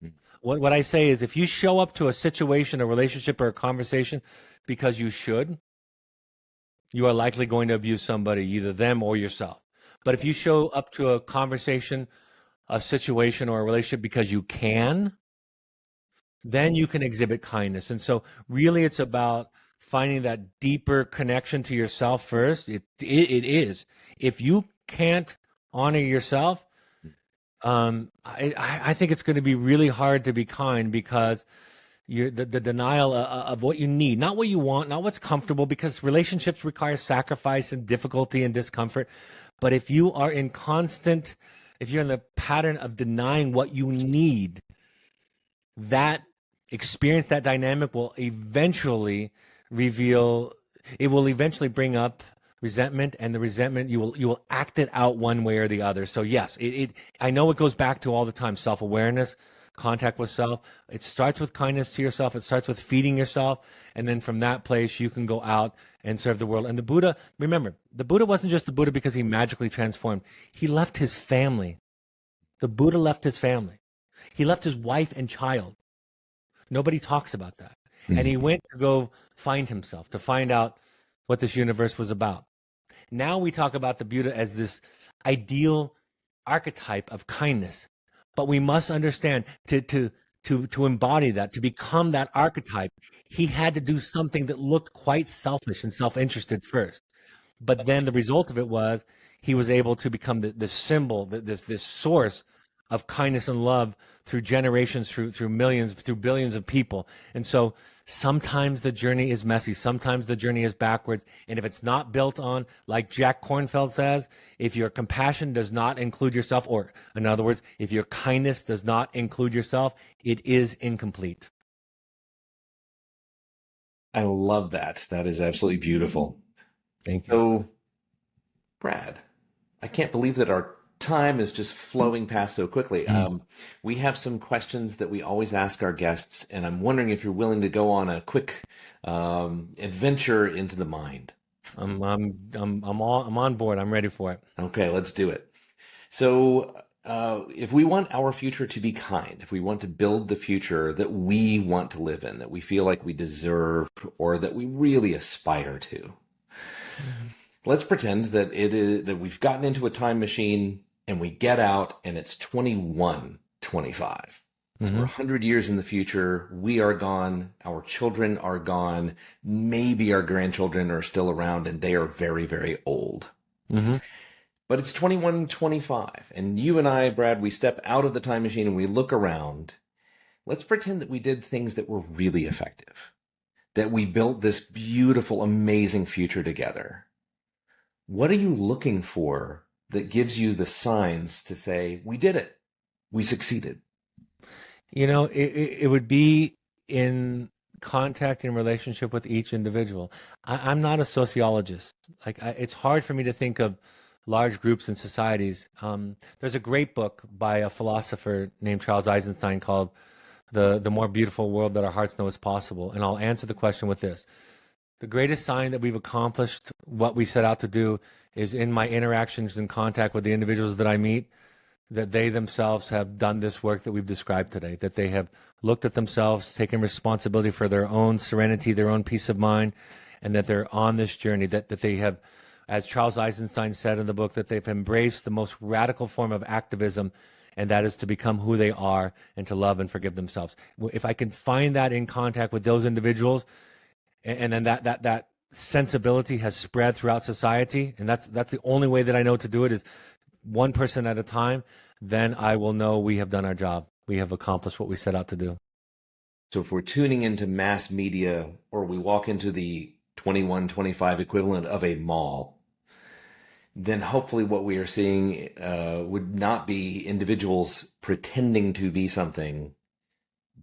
mm, What I say is, if you show up to a situation, a relationship, or a conversation because you should, you are likely going to abuse somebody, either them or yourself. But if you show up to a conversation, a situation, or a relationship because you can, then you can exhibit kindness. And so really it's about finding that deeper connection to yourself first. It is. If you can't honor yourself, I think it's going to be really hard to be kind, because the denial of what you need, not what you want, not what's comfortable, because relationships require sacrifice and difficulty and discomfort. But if you are if you're in the pattern of denying what you need, that experience, that dynamic will eventually reveal, it will eventually bring up resentment, and the resentment, you will act it out one way or the other. So yes, I know it goes back to all the time self-awareness, contact with self. It starts with kindness to yourself. It starts with feeding yourself, and then from that place you can go out and serve the world. And the Buddha, remember, the Buddha wasn't just the Buddha because he magically transformed. He left his family. The Buddha left his family. He left his wife and child. Nobody talks about that. And mm. he went to go find himself, to find out what this universe was about. Now we talk about the Buddha as this ideal archetype of kindness. But we must understand, to embody that, to become that archetype, he had to do something that looked quite selfish and self-interested first. But then the result of it was he was able to become the symbol, this source of kindness and love through generations, through millions, through billions of people. And so sometimes the journey is messy. Sometimes the journey is backwards. And if it's not built on, like Jack Kornfield says, if your compassion does not include yourself, or in other words, if your kindness does not include yourself, it is incomplete. I love that. That is absolutely beautiful. Thank you. So, Brad, I can't believe that our time is just flowing past so quickly. Mm. We have some questions that we always ask our guests, and I'm wondering if you're willing to go on a quick adventure into the mind. I'm on board. I'm ready for it. Okay, let's do it. So, if we want our future to be kind, if we want to build the future that we want to live in, that we feel like we deserve, or that we really aspire to, let's pretend that it is that we've gotten into a time machine and we get out and it's 2125. So we're Hmm. 100 years in the future. We are gone. Our children are gone. Maybe our grandchildren are still around and they are very, very old. Hmm. But it's 2125. And you and I, Brad, we step out of the time machine and we look around. Let's pretend that we did things that were really effective, that we built this beautiful, amazing future together. What are you looking for that gives you the signs to say, we did it, we succeeded? It would be in contact and relationship with each individual. I'm not a sociologist. It's hard for me to think of large groups and societies. There's a great book by a philosopher named Charles Eisenstein called "The More Beautiful World That Our Hearts Know Is Possible," and I'll answer the question with this: The greatest sign that we've accomplished what we set out to do is in my interactions and contact with the individuals that I meet, that they themselves have done this work that we've described today, that they have looked at themselves, taken responsibility for their own serenity, their own peace of mind, and that they're on this journey, that they have, as Charles Eisenstein said in the book, that they've embraced the most radical form of activism, and that is to become who they are and to love and forgive themselves. If I can find that in contact with those individuals, and then that sensibility has spread throughout society, and that's the only way that I know to do it is one person at a time, then I will know we have done our job. We have accomplished what we set out to do. So if we're tuning into mass media, or we walk into the 21, 25 equivalent of a mall, then hopefully what we are seeing would not be individuals pretending to be something,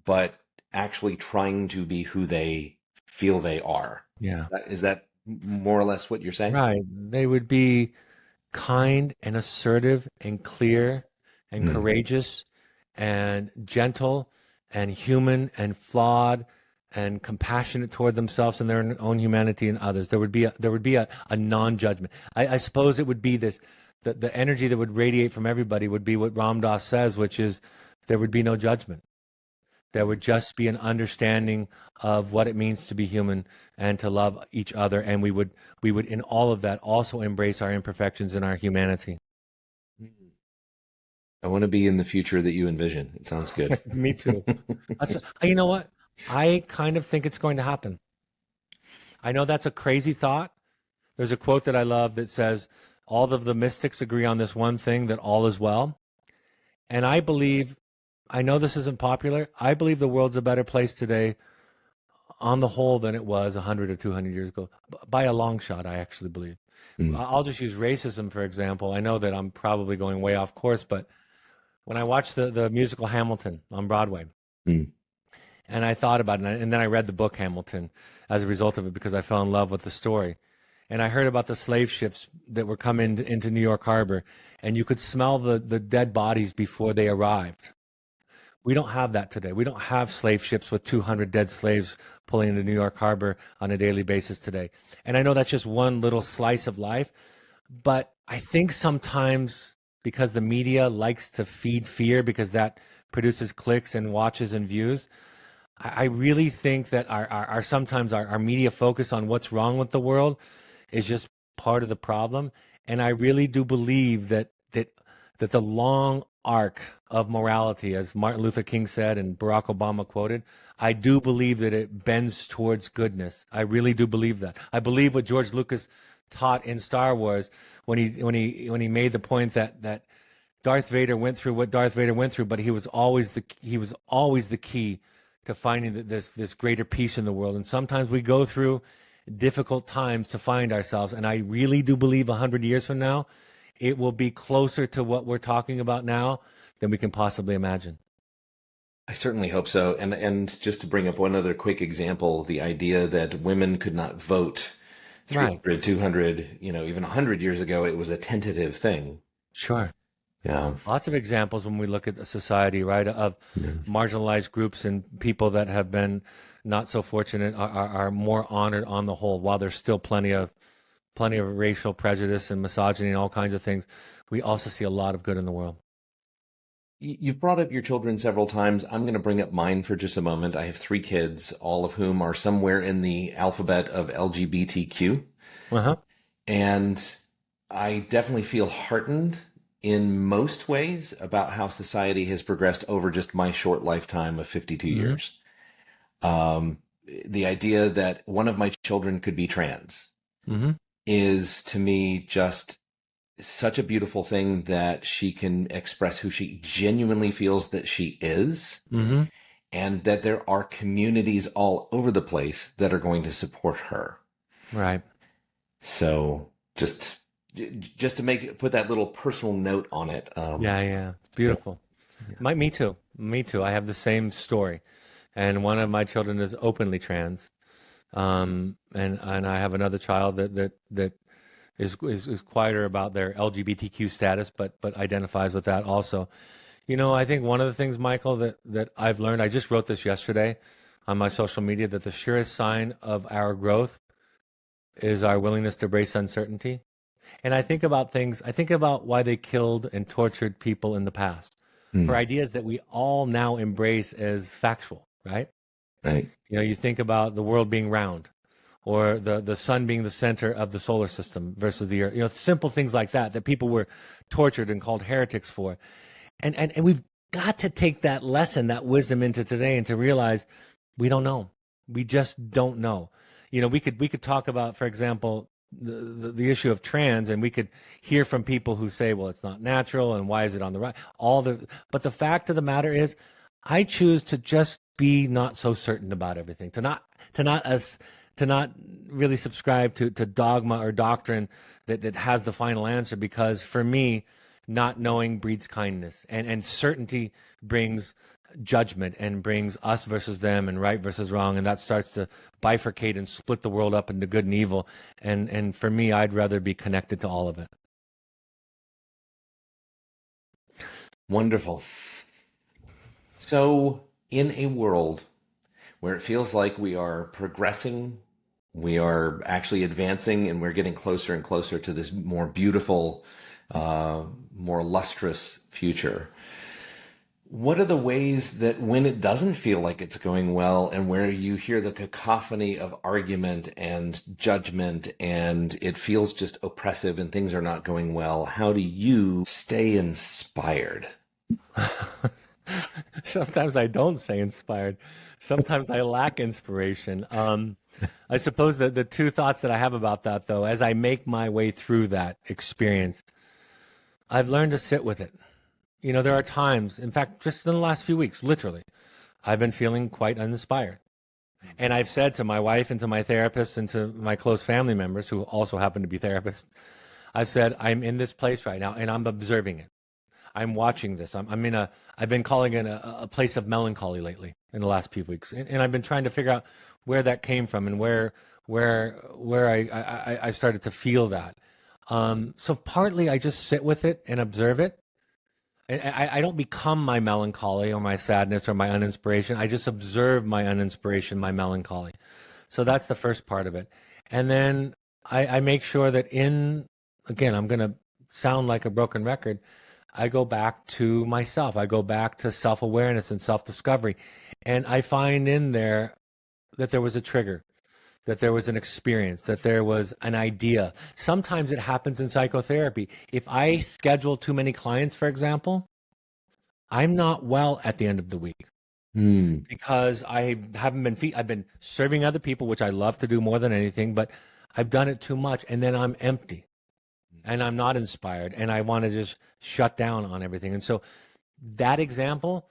but actually trying to be who they feel they are. Yeah. Is that more or less what you're saying? Right. They would be kind and assertive and clear and courageous and gentle and human and flawed and compassionate toward themselves and their own humanity and others. There would be a non-judgment. I suppose it would be this, the energy that would radiate from everybody would be what Ram Dass says, which is there would be no judgment. There would just be an understanding of what it means to be human and to love each other. And we would in all of that also embrace our imperfections and our humanity. I want to be in the future that you envision. It sounds good. Me too. You know what? I kind of think it's going to happen. I know that's a crazy thought. There's a quote that I love that says, all of the mystics agree on this one thing, that all is well. And I believe, I know this isn't popular, I believe the world's a better place today on the whole than it was 100 or 200 years ago. By a long shot, I actually believe. I'll just use racism, for example. I know that I'm probably going way off course, but when I watched the musical Hamilton on Broadway, and I thought about it, and then I read the book Hamilton as a result of it because I fell in love with the story. And I heard about the slave ships that were coming into New York Harbor, and you could smell the dead bodies before they arrived. We don't have that today. We don't have slave ships with 200 dead slaves pulling into New York Harbor on a daily basis today. And I know that's just one little slice of life, but I think sometimes because the media likes to feed fear because that produces clicks and watches and views, I really think that our sometimes our media focus on what's wrong with the world is just part of the problem. And I really do believe that the long arc of morality, as Martin Luther King said and Barack Obama quoted, I do believe that it bends towards goodness. I really do believe that. I believe what George Lucas taught in Star Wars when he made the point that Darth Vader went through what Darth Vader went through, but he was always the key to finding this greater peace in the world. And sometimes we go through difficult times to find ourselves. And I really do believe 100 years from now, it will be closer to what we're talking about now than we can possibly imagine. I certainly hope so. And just to bring up one other quick example, the idea that women could not vote 300, right. 200, even 100 years ago, it was a tentative thing. Sure. Yeah. Lots of examples when we look at a society, right, of marginalized groups and people that have been not so fortunate are more honored on the whole. While there's still plenty of racial prejudice and misogyny and all kinds of things, we also see a lot of good in the world. You've brought up your children several times. I'm going to bring up mine for just a moment. I have 3 kids, all of whom are somewhere in the alphabet of LGBTQ. And I definitely feel heartened in most ways about how society has progressed over just my short lifetime of 52 years. The idea that one of my children could be trans is, to me, just such a beautiful thing, that she can express who she genuinely feels that she is, and that there are communities all over the place that are going to support her. Right. So just to put that little personal note on it. Yeah, it's beautiful. Yeah. Me too. I have the same story, and one of my children is openly trans, and I have another child that is quieter about their LGBTQ status, but identifies with that also. I think one of the things, Michael, that I've learned, I just wrote this yesterday on my social media, that the surest sign of our growth is our willingness to embrace uncertainty. And I think about things, I think about why they killed and tortured people in the past for ideas that we all now embrace as factual, right? Right. You know, you think about the world being round or the sun being the center of the solar system versus the earth, you know, simple things like that, that people were tortured and called heretics for. And we've got to take that lesson, that wisdom into today and to realize we don't know. We just don't know. You know, we could talk about, for example, the issue of trans, and we could hear from people who say, well, it's not natural and why is it on the right? But the fact of the matter is, I choose to just be not so certain about everything, to not really subscribe to dogma or doctrine that has the final answer, because for me, not knowing breeds kindness, and certainty brings judgment and brings us versus them and right versus wrong, and that starts to bifurcate and split the world up into good and evil. And for me, I'd rather be connected to all of it. Wonderful. So in a world where it feels like we are progressing, we are actually advancing, and we're getting closer and closer to this more beautiful, more lustrous future, what are the ways that when it doesn't feel like it's going well, and where you hear the cacophony of argument and judgment and it feels just oppressive and things are not going well, how do you stay inspired? Sometimes I don't stay inspired. Sometimes I lack inspiration. I suppose that the two thoughts that I have about that, though, as I make my way through that experience, I've learned to sit with it. You know, there are times, in fact, just in the last few weeks, literally, I've been feeling quite uninspired. And I've said to my wife and to my therapist and to my close family members, who also happen to be therapists, I've said, I'm in this place right now and I'm observing it. I'm watching this. I've been calling it a place of melancholy lately in the last few weeks. And I've been trying to figure out where that came from and where I started to feel that. So partly I just sit with it and observe it. I don't become my melancholy or my sadness or my uninspiration. I just observe my uninspiration, my melancholy. So that's the first part of it. And then I make sure that again, I'm going to sound like a broken record, I go back to myself. I go back to self-awareness and self-discovery. And I find in there that there was a trigger, that there was an experience, that there was an idea. Sometimes it happens in psychotherapy. If I schedule too many clients, for example, I'm not well at the end of the week because I haven't been I've been serving other people, which I love to do more than anything, but I've done it too much, and then I'm empty and I'm not inspired, and I want to just shut down on everything. And so that example,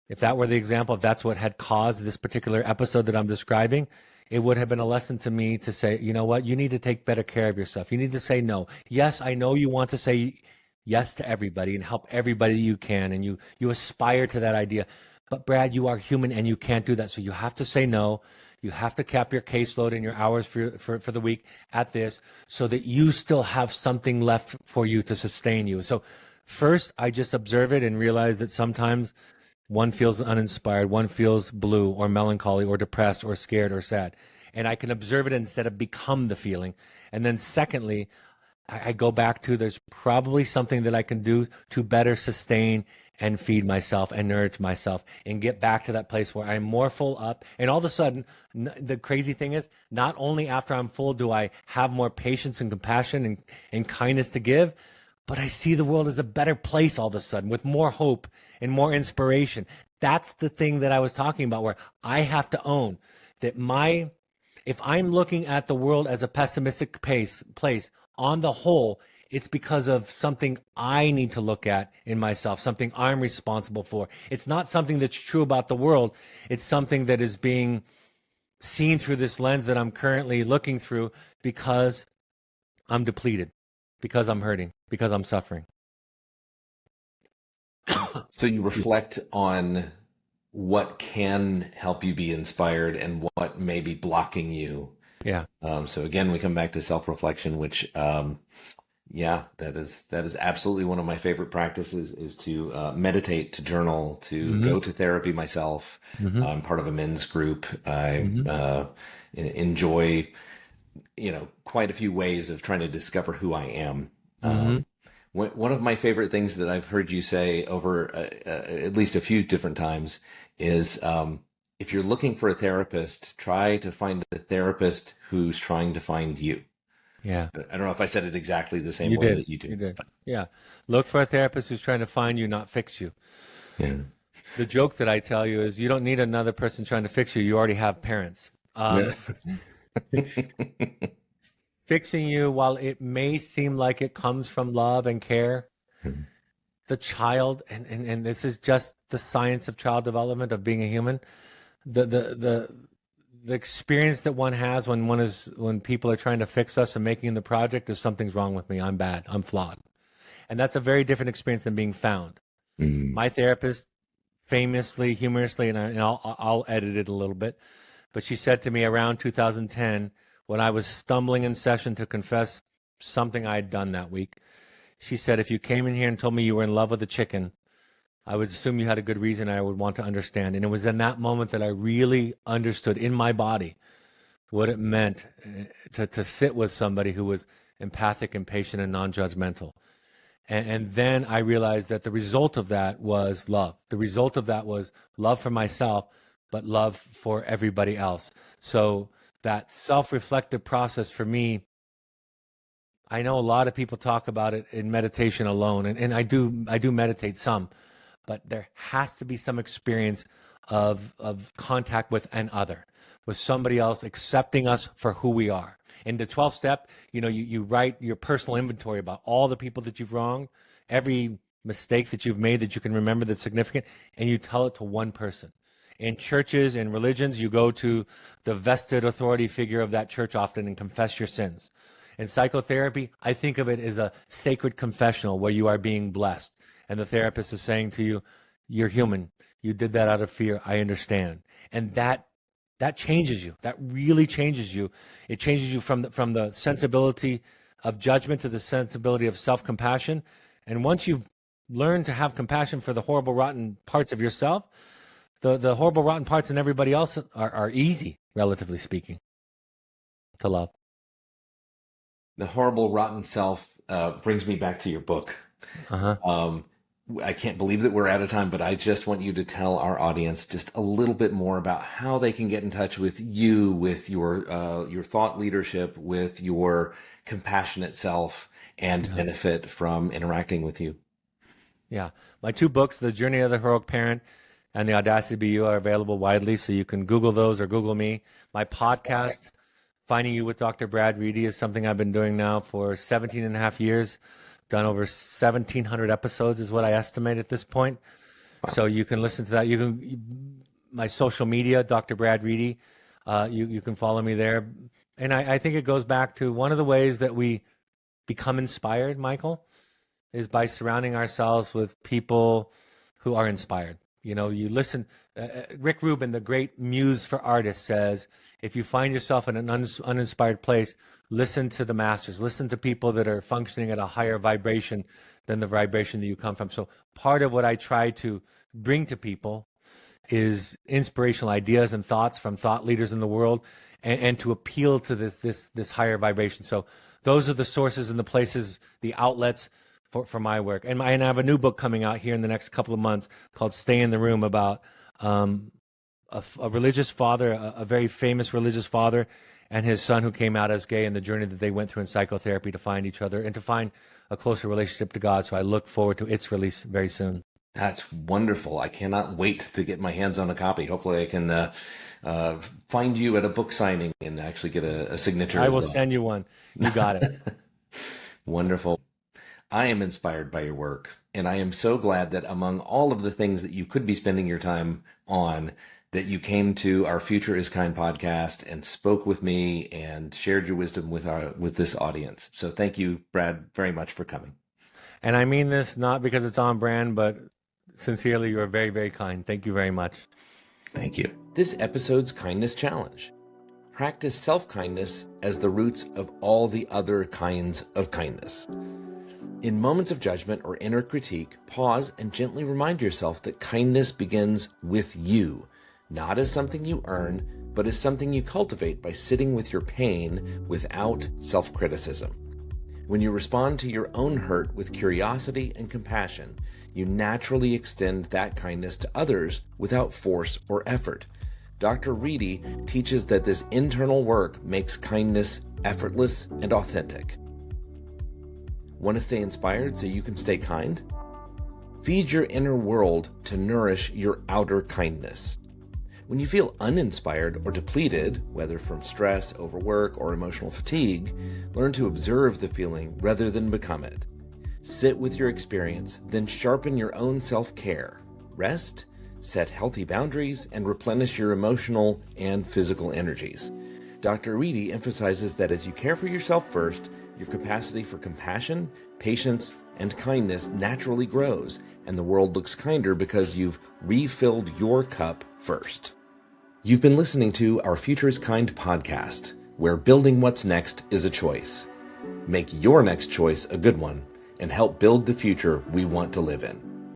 if that were the example, if that's what had caused this particular episode that I'm describing, it would have been a lesson to me to say, you know what, you need to take better care of yourself. You need to say no. Yes, I know you want to say yes to everybody and help everybody you can, and you aspire to that idea. But Brad, you are human and you can't do that. So you have to say no. You have to cap your caseload and your hours for the week at this so that you still have something left for you to sustain you. So first, I just observe it and realize that sometimes one feels uninspired, one feels blue or melancholy or depressed or scared or sad. And I can observe it instead of become the feeling. And then secondly, I go back to there's probably something that I can do to better sustain and feed myself and nourish myself and get back to that place where I'm more full up. And all of a sudden, the crazy thing is, not only after I'm full do I have more patience and compassion and kindness to give, but I see the world as a better place all of a sudden with more hope and more inspiration. That's the thing that I was talking about, where I have to own that if I'm looking at the world as a pessimistic place, on the whole, it's because of something I need to look at in myself, something I'm responsible for. It's not something that's true about the world. It's something that is being seen through this lens that I'm currently looking through because I'm depleted, because I'm hurting, because I'm suffering. So you reflect on what can help you be inspired and what may be blocking you. Yeah. So again, we come back to self-reflection, which, yeah, that is absolutely one of my favorite practices, is to meditate, to journal, to go to therapy myself. I'm part of a men's group. I enjoy quite a few ways of trying to discover who I am. Mm-hmm. One of my favorite things that I've heard you say over at least a few different times is, if you're looking for a therapist, try to find a therapist who's trying to find you. Yeah. I don't know if I said it exactly the same You way did. that you do. You did. Yeah. Look for a therapist who's trying to find you, not fix you. Yeah. The joke that I tell you is you don't need another person trying to fix you. You already have parents. Fixing you, while it may seem like it comes from love and care, the child, and this is just the science of child development, of being a human, the experience that one has when people are trying to fix us and making the project is something's wrong with me. I'm bad. I'm flawed. And that's a very different experience than being found. My therapist famously, humorously, and I'll edit it a little bit, but she said to me around 2010, when I was stumbling in session to confess something I had done that week, she said, if you came in here and told me you were in love with a chicken, I would assume you had a good reason. I would want to understand. And it was in that moment that I really understood in my body what it meant to sit with somebody who was empathic and patient and non-judgmental. And then I realized that the result of that was love. The result of that was love for myself, but love for everybody else. So that self-reflective process for me, I know a lot of people talk about it in meditation alone, and I do meditate some, but there has to be some experience of contact with an other, with somebody else accepting us for who we are. In the 12th step, you write your personal inventory about all the people that you've wronged, every mistake that you've made that you can remember that's significant, and you tell it to one person. In churches and religions, you go to the vested authority figure of that church often and confess your sins. In psychotherapy, I think of it as a sacred confessional where you are being blessed. And the therapist is saying to you, you're human. You did that out of fear. I understand. And that changes you. That really changes you. It changes you from the sensibility of judgment to the sensibility of self-compassion. And once you've learned to have compassion for the horrible, rotten parts of yourself, the horrible, rotten parts in everybody else are easy, relatively speaking, to love. The horrible, rotten self brings me back to your book. I can't believe that we're out of time, but I just want you to tell our audience just a little bit more about how they can get in touch with you, with your thought leadership, with your compassionate self, and benefit from interacting with you. Yeah. My two books, The Journey of the Heroic Parent and The Audacity to Be You, are available widely, so you can Google those or Google me. My podcast, Finding You with Dr. Brad Reedy, is something I've been doing now for 17 and a half years. Done over 1,700 episodes is what I estimate at this point. Wow. So you can listen to that. My social media, Dr. Brad Reedy, you can follow me there. And I think it goes back to one of the ways that we become inspired, Michael, is by surrounding ourselves with people who are inspired. You listen, Rick Rubin, the great muse for artists, says, if you find yourself in an uninspired place, listen to the masters, listen to people that are functioning at a higher vibration than the vibration that you come from. So part of what I try to bring to people is inspirational ideas and thoughts from thought leaders in the world, and to appeal to this higher vibration. So those are the sources and the places, the outlets for my work. And I have a new book coming out here in the next couple of months called Stay in the Room, about a religious father, a very famous religious father, and his son who came out as gay, and the journey that they went through in psychotherapy to find each other and to find a closer relationship to God. So I look forward to its release very soon. That's wonderful. I cannot wait to get my hands on a copy. Hopefully I can find you at a book signing and actually get a signature. I will send you one. You got it. Wonderful. I am inspired by your work, and I am so glad that among all of the things that you could be spending your time on, that you came to our Future is Kind podcast and spoke with me and shared your wisdom with this audience. So thank you, Brad, very much for coming. And I mean this not because it's on brand, but sincerely, you are very, very kind. Thank you very much. Thank you. This episode's Kindness Challenge. Practice self-kindness as the roots of all the other kinds of kindness. In moments of judgment or inner critique, pause and gently remind yourself that kindness begins with you, not as something you earn, but is something you cultivate by sitting with your pain without self-criticism. When you respond to your own hurt with curiosity and compassion, you naturally extend that kindness to others without force or effort. Dr. Reedy teaches that this internal work makes kindness effortless and authentic. Want to stay inspired so you can stay kind? Feed your inner world to nourish your outer kindness. When you feel uninspired or depleted, whether from stress, overwork, or emotional fatigue, learn to observe the feeling rather than become it. Sit with your experience, then sharpen your own self-care. Rest, set healthy boundaries, and replenish your emotional and physical energies. Dr. Reedy emphasizes that as you care for yourself first, your capacity for compassion, patience, and kindness naturally grows, and the world looks kinder because you've refilled your cup first. You've been listening to our Future is Kind podcast, where building what's next is a choice. Make your next choice a good one and help build the future we want to live in.